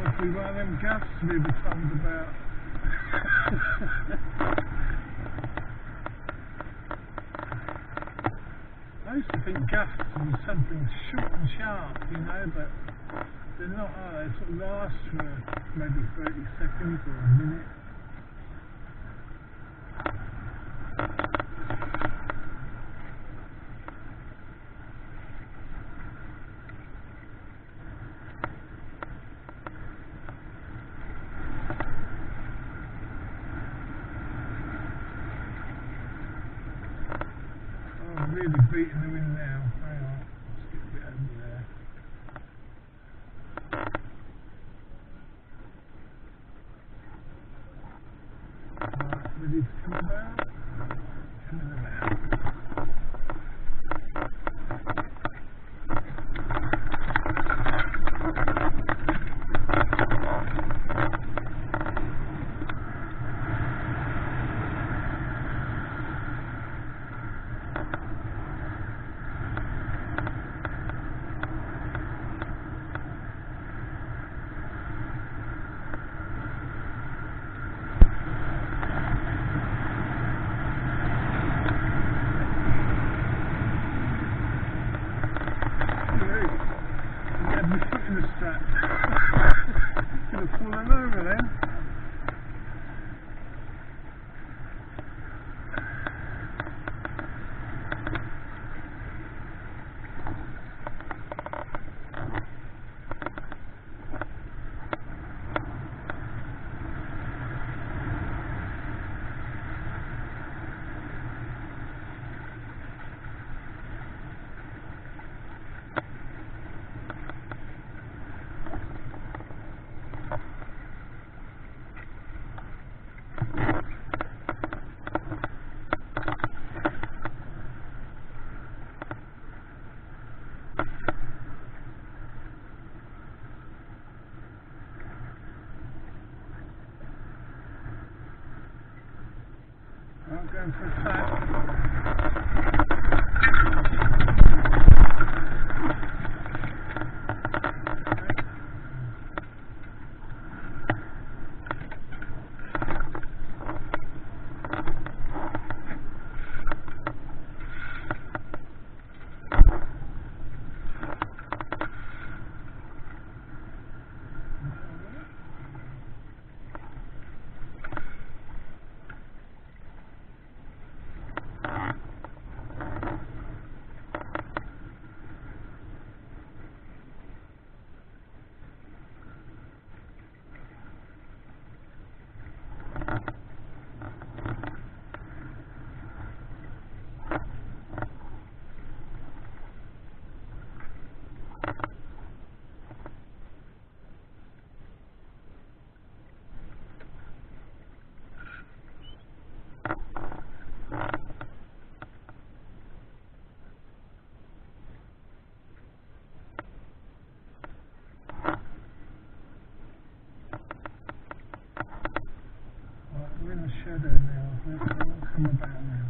Must be one of them gusts we were told about. I used to think gusts was something short and sharp, you know, but they're not, are they? They sort of last for maybe 30 seconds or a minute. Really beating the wind now. Hang on, let's get a bit over there. Right, ready to come about? Coming about. Strap. Could have fallen over then. I'm going for a tap. We're in the shadow now. We'll come about now.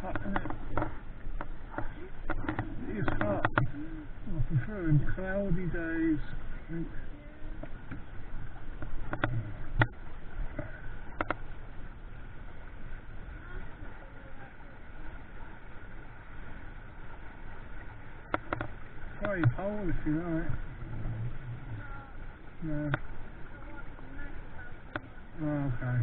hot, isn't it? It is hot. I prefer in cloudy days, I think. Try your pole if you like. No. Oh, okay.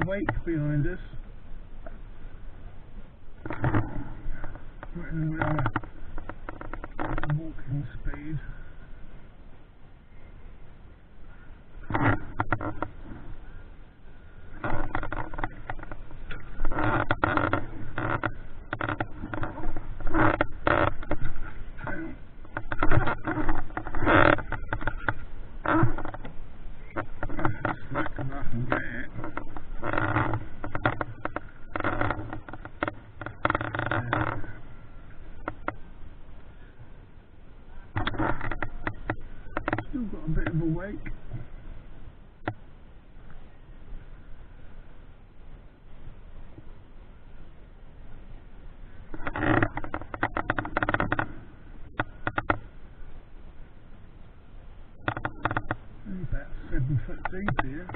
Wake behind us. We're walking speed. Slack them up and get it. Still got a bit of a wake. Only about 7 foot deep here.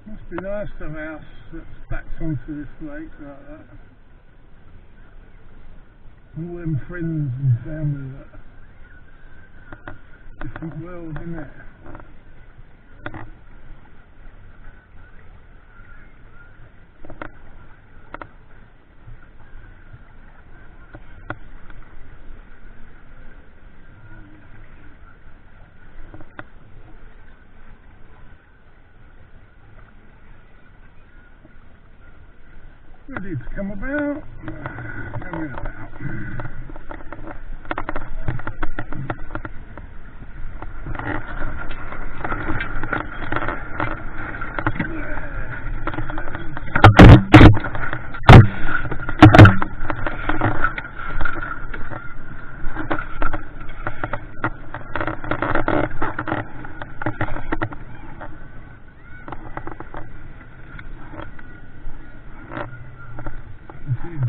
Must be nice to have a house that's backed onto this lake like that. All them friends and family that different world, isn't it? Ready to come about, coming about.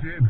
Jib.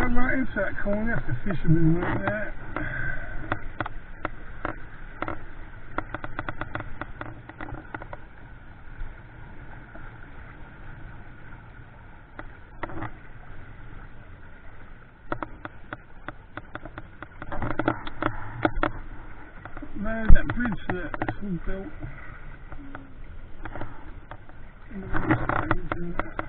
come right into that corner, that's the fisherman right there. No, that bridge that's all built in the stage and that.